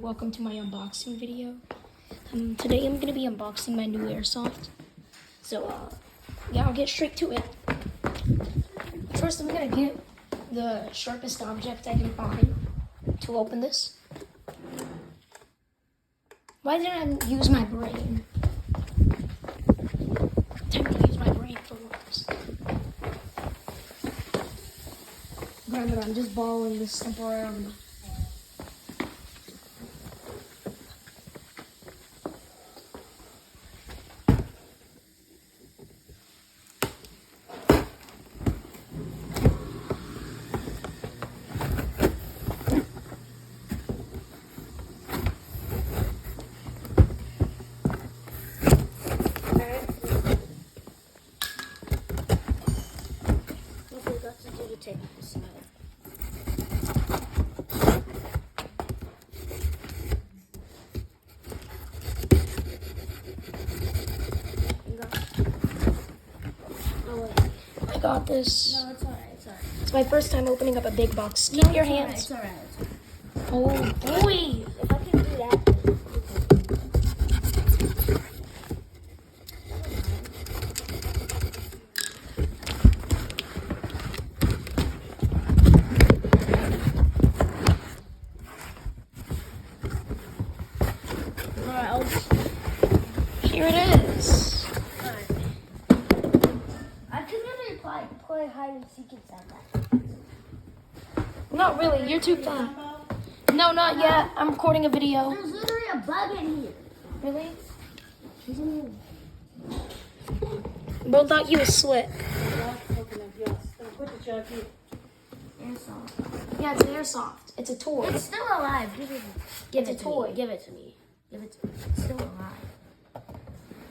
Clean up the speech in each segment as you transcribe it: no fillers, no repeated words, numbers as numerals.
Welcome to my unboxing video. Today I'm going to be unboxing my new airsoft. So, yeah, I'll get straight to it. First, I'm going to get the sharpest object I can find to open this. Why didn't I use my brain? Time to use my brain for once. Granted, I'm just borrowing this temporarily. Take this out. I got this. No, it's alright, it's alright. It's my first time opening up a big box. Keep your hands. It's alright. Oh boy! If I can do that. Here it is. I could really play hide and seek inside that. Not really. You're too far. No, not yet. I'm recording a video. There's literally a bug in here. Really? He's in Bro thought he was slick. Airsoft. Yeah, it's an airsoft. It's a toy. It's still alive. Give It's a toy. Give it to me. Give it to me. It's still alive.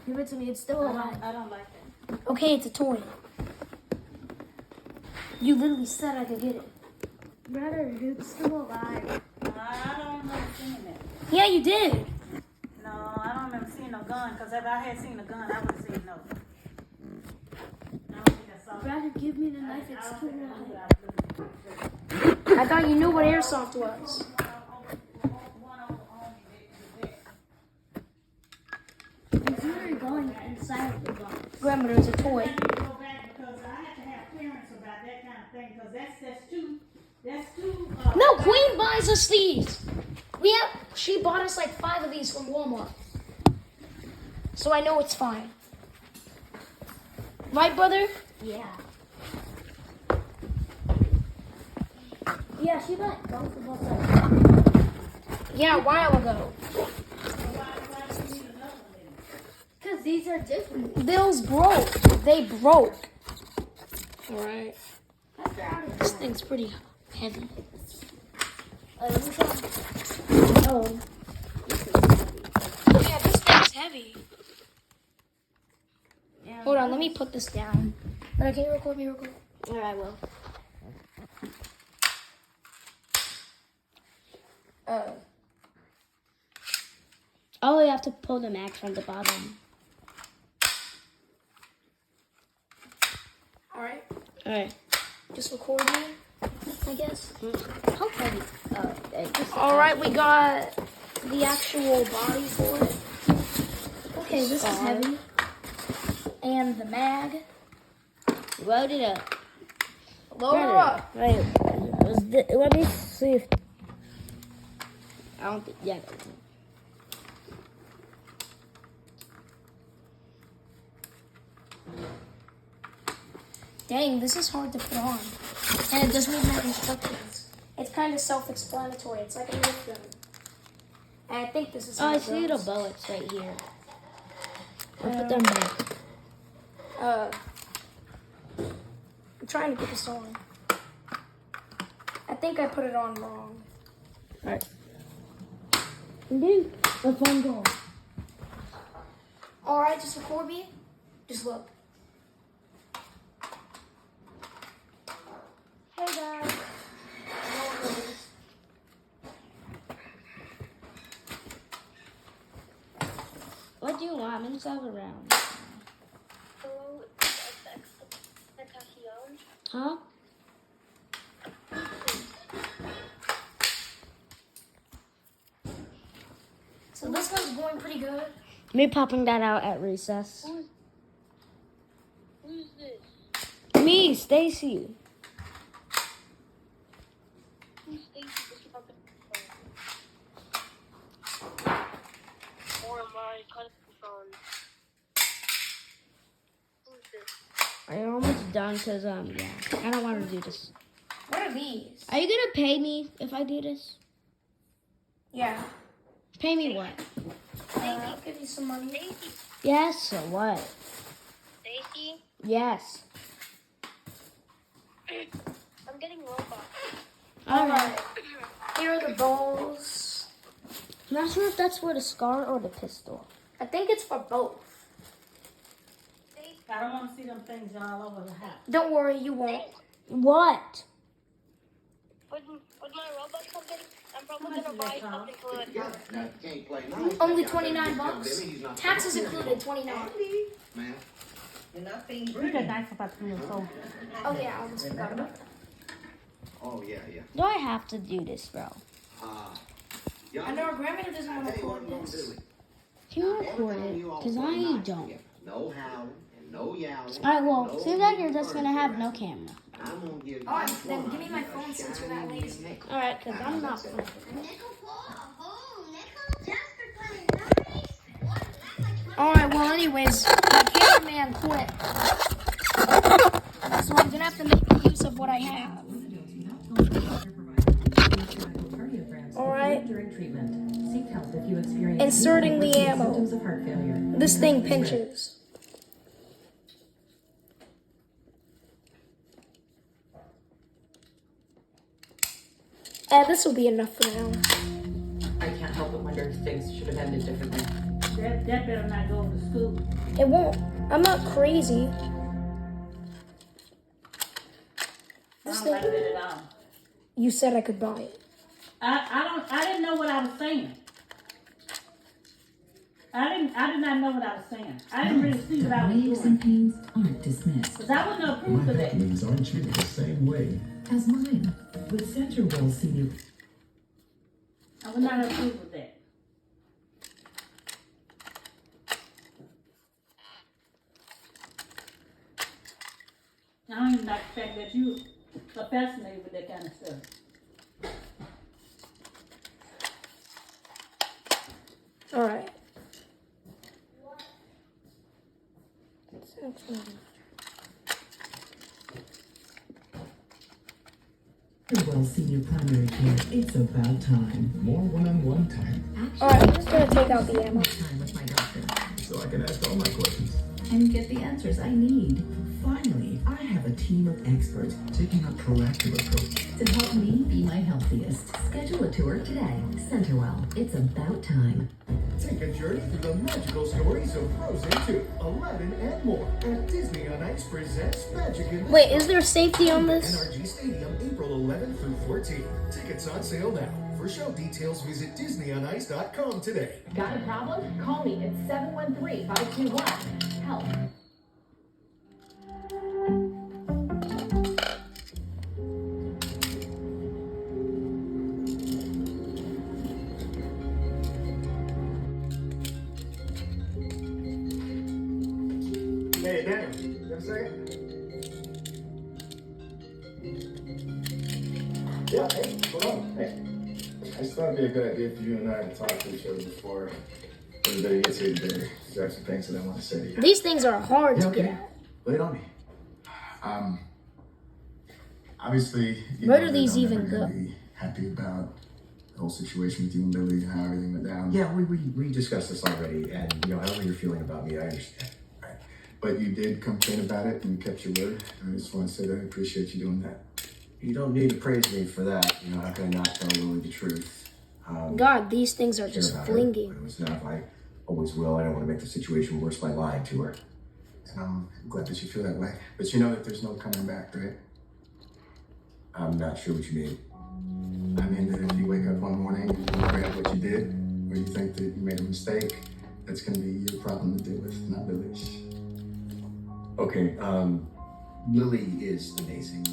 Give it to me. It's still alive. I don't like it. Okay, it's a toy. You literally said I could get it. Brother, it's still alive. I don't remember seeing it. Yeah, you did. No, I don't remember seeing no gun, because if I had seen a gun, I would have seen no. I don't think I saw it. Brother, give me the knife. It's I still don't alive. think I thought you knew what airsoft was. It's literally going inside of the box. Grandmother, it's a toy. I need to go back because I have to have clearance about that kind of thing, because that's too. No, Queen buys us these. She bought us like 5 of these from Walmart. So I know it's fine. Right, brother? Yeah. Yeah, she bought both of us. Yeah, a while ago. Because these are different. Bills broke. They broke. Alright. They're out of This thing's pretty heavy. Oh. Yeah, this thing's heavy. Yeah. Hold on, let me put this down. Can you record me real quick? Alright, I will. Oh, you have to pull the max from the bottom. Alright. Alright. Just record me, I guess. How heavy? Alright, we got the actual body for it. Okay, this is heavy. And the mag. Load it up. Load her up. Right. Let me see if. I don't think. Yeah. Dang, this is hard to put on. And it doesn't even have instructions. It's kind of self-explanatory. It's like a Nerf gun. And I think this is Oh, how I it see the goes. bullets right here. I'll put them back. I'm trying to put this on. I think I put it on wrong. Alright. Dude, a phone call. Alright, just record me. Just look. Hey guys. What do you want? I'm inside around. Hello, Huh? So this one's going pretty good. Me popping that out at recess. Who's this? Me, Stacy. Who's Stacy? Or my cousin's phone. Who's this? I'm almost done because yeah, I don't want to do this. What are these? Are you gonna pay me if I do this? Yeah. Pay me what? I'll give you some money. Stacy. Yes, so what? Stacy. Yes. I'm getting robots. Alright. Here are the balls. I'm not sure if that's for the scar or the pistol. I think it's for both. I don't want to see them things all over the house. Don't worry, you won't. What? With my Robux I'm getting, I'm probably gonna buy something for it. Only 29 bucks. Taxes included, 29. Man. You're not being You rude. got nice about the so. Oh yeah, I almost forgot about that. Oh, yeah, yeah. Do I have to do this, bro? Yeah, I know our grandmother doesn't want to tell you what record I'm gonna this. do. Can you record it? Because I don't. No howling and no yowling. Alright, well, no seems like you're just furniture gonna have no wrestling. camera. I'm gonna give Alright, each then one give me of my you a phone since you're that shiny lazy. nickel. Alright, because I'm not. Alright, well anyways, my cameraman quit. So I'm gonna have to make use of what I have. Alright. During treatment, seek help if you experience Inserting the ammo. symptoms of heart failure. This thing pinches. This will be enough for now. I can't help but wonder if things should have ended differently. That better not go to school. It won't. I'm not crazy. I This don't like thing, it at all. you said I could buy it. I didn't know what I was saying. I did not know what I was saying. I didn't really see what I was Waves and doing. pains aren't dismissed. Because I wasn't approved My of that. happenings aren't treated the same way as mine. With Central Senior I was not approved of that. I don't even like the fact that you are fascinated with that kind of stuff. Alright. Well Senior Primary Care, it's about time. More one-on-one time. Alright, I'm just gonna take out the ammo. Time with my doctor. So I can ask all my questions. And get the answers I need. Finally, I have a team of experts taking a proactive approach to help me be my healthiest. Schedule a tour today. Centerwell, it's about time. Take a journey through the magical stories of Frozen 2, Aladdin, and more at Disney on Ice presents Magic in the Wait, is there safety on this? NRG Stadium, April 11th through 14th. Tickets on sale now. For show details, visit DisneyOnIce.com today. Got a problem? Call me at 713-521. Help. Hey, Daniel, you have a second? Yeah, hey, hold on. Hey. I just thought it'd be a good idea for you and I to talk to each other before everybody gets here today. There are some things that I want to say to you. These things are hard Yeah, to okay. get at. Lay it on me. Obviously, Where do these even go? go? Be happy about the whole situation with you and Billy and how everything went down. Yeah, we discussed this already, and I know how you're feeling about me. I understand. Right? But you did come clean about it, and you kept your word. I just want to say that I appreciate you doing that. You don't need to praise me for that. How can I not tell Lily the truth? God, these things are Care just about her, flinging. but it was not. I always will. I don't want to make the situation worse by lying to her. And I'm glad that you feel that way. But you know that there's no coming back, right? I'm not sure what you mean. I mean that if you wake up one morning and you regret what you did, or you think that you made a mistake, that's going to be your problem to deal with, not Lily's. Okay, Lily is amazing.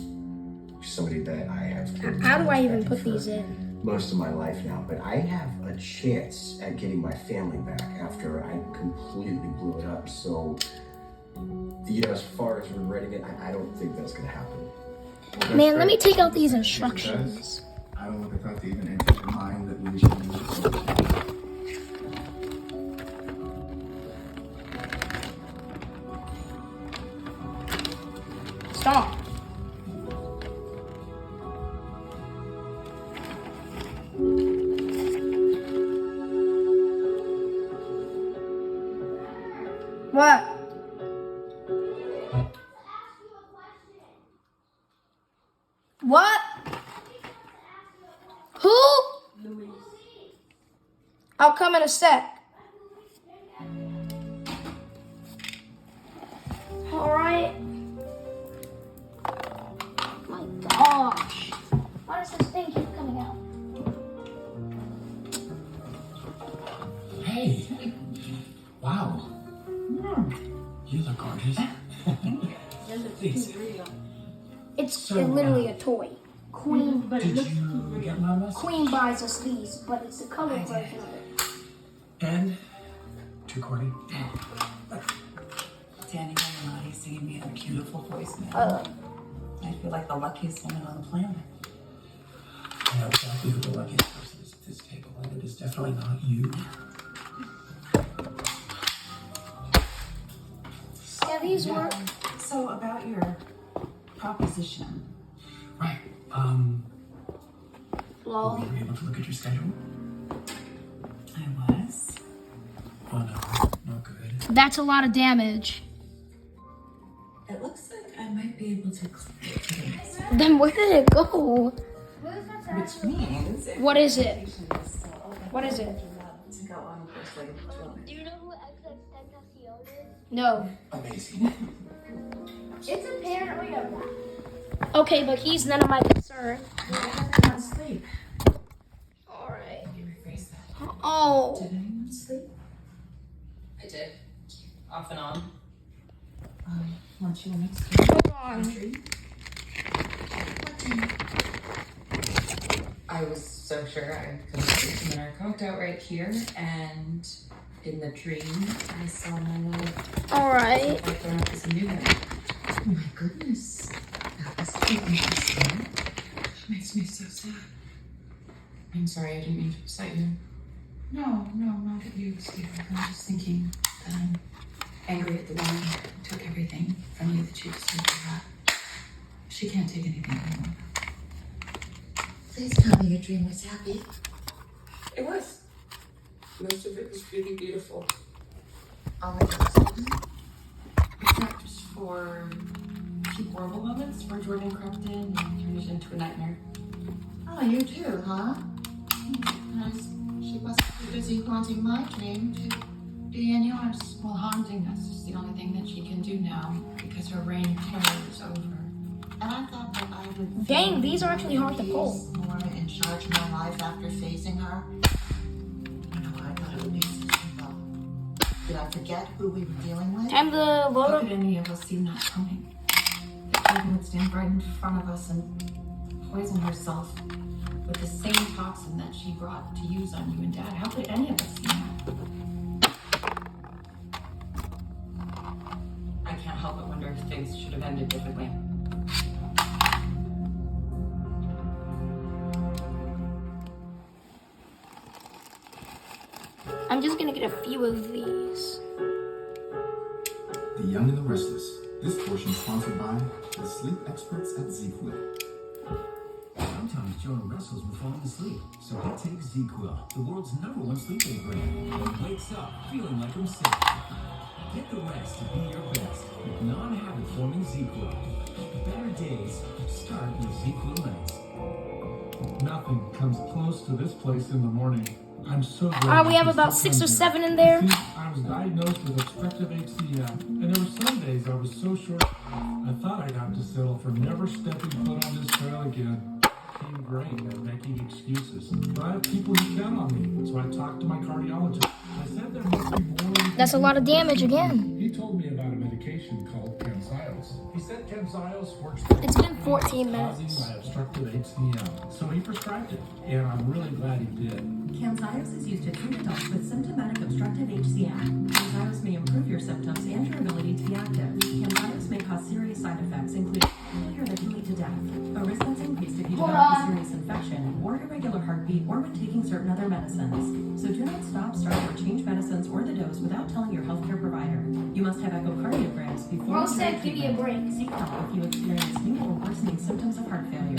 She's somebody that I have. How do I even put these in? most of my life now, but I have a chance at getting my family back after I completely blew it up. So, as far as regretting it, I don't think that's gonna happen. Man, let me take out these instructions. I don't want the thought to even enter your mind that we should move. Stop. What? What? Who? I'll come in a sec. All right. My gosh. Why does this thing keep coming out? Hey. Wow. You look gorgeous. Please. It's literally a toy. Queen, Did you get my message? Queen buys us these, but it's the colored version of it. And to Courtney. Standing on your body, singing me a beautiful voicemail. I feel like the luckiest woman on the planet. I know exactly who the luckiest person is at this table, and it is definitely not you. Yeah, these work. So about your proposition. Right. Lol. Were you able to look at your schedule? I was. Oh no, no good. That's a lot of damage. It looks like I might be able to clear it today. Then where did it go? Which means What is it? What is it? to go on first leg of the tour. Do you know who XXXTentacion is? No. Amazing. It's apparently a rat. Okay, but he's none of my concern. Not sleep. Alright. Let me rephrase that. Oh. Did anyone sleep? I did. Off and on. Want you next to Hold on. I was so sure I couldn't sleep, and then I conked out right here, and in the dream, I saw my little Alright. grown up as a new one. Oh my goodness. That was too interesting. It makes me so sad. I'm sorry, I didn't mean to upset you. No, not at you, sweetheart. I'm just thinking that I'm angry at the woman who took everything from you that you deserved to have. She can't take anything anymore. Please tell me your dream was happy. It was. Most of it was really beautiful. All my gosh. Except just for a few horrible moments where Jordan crept in and turned it into a nightmare. Oh, you too, huh? Because she wasn't too busy haunting my dream to be in yours. Well, haunting us is the only thing that she can do now because her reign of terror is over. And I thought that I would. Dang, these are actually hard to pull. More in charge of my life after facing her. You know, I thought it would be simple. Did I forget who we were dealing with? Time to load How up. could any of us see that coming? That Jordan would stand right in front of us and poison herself with the same toxin that she brought to use on you and Dad. How could any of us see that? I can't help but wonder if things should have ended differently. I'm just gonna get a few of these. The Young and the Restless. This portion is sponsored by the sleep experts at ZQuil. Sometimes Jonah wrestles when falling asleep, so he takes ZQuil, the world's #1 sleep aid brand, and wakes up feeling like himself. Get the rest to be your best with non-habit forming ZQuil. Better days start with ZQuil nights. Nothing comes close to this place in the morning. I'm so glad. We have about 6 or 7 in there. See, I was diagnosed with obstructive HCM, and there were some days I was so short, I thought I'd have to settle for never stepping foot on this trail again. Being great at making excuses. But I have people who count on me, so I talked to my cardiologist. I said there must be more. That's a lot of damage again. He told me about a medication called Camzyos. He said Camzyos works. It's been 14 minutes. Causing my obstructive HCM, so he prescribed it, and I'm really glad he did. Camzyos is used to treat adults with symptomatic obstructive HCM. Camzyos may improve your symptoms and your ability to be active. Camzyos may cause serious side effects, including failure that can lead to death. A risk that's increased if you develop a serious infection, or irregular heartbeat, or when taking certain other medicines. So do not stop, start, or change medicines or the dose without telling your healthcare provider. You must have echocardiograms before. Bro said, give me a break. Seek help if you experience new or worsening symptoms of heart failure.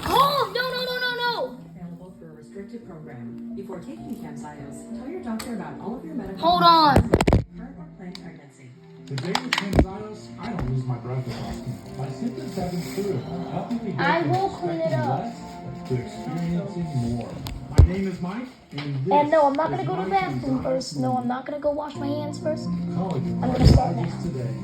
Oh, no. Available for a restricted program. Before taking Camzyos, tell your doctor about all of your medical. Hold on. Current or planned pregnancy. Today with Camzyos, I don't lose my breath as often. My symptoms have improved, helping me go I from will clean it expecting up. less to experiencing more. My name is Mike, and this And no, I'm not gonna is go to the my bathroom Camzyos first. No, moment. I'm not gonna go wash my hands first. Call your I'm gonna start cardiologist now. today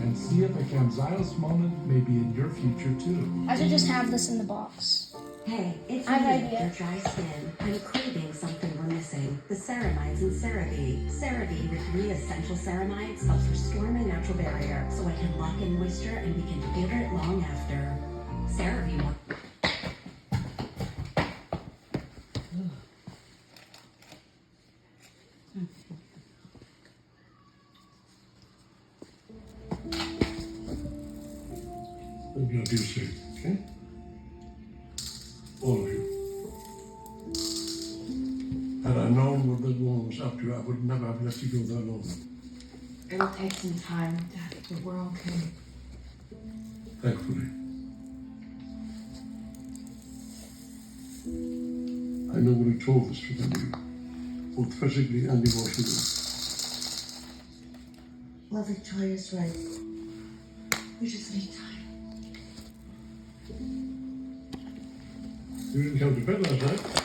and see if a Camzyos moment may be in your future too. I should just have this in the box. Hey, it's I have an me, idea. your dry skin. I'm craving something we're missing. The ceramides in CeraVe. CeraVe with 3 essential ceramides helps restore my natural barrier so I can lock in moisture and we can feel it long after. CeraVe. I'm gonna be safe, okay? All of you. Had I known what that woman was up to, I would never have let you go that long. It'll take some time, Daddy, but we're okay. Thankfully. I know what a toll this was on you, both physically and emotionally. Well, Victoria's right. We just need time. You didn't come to bed last night.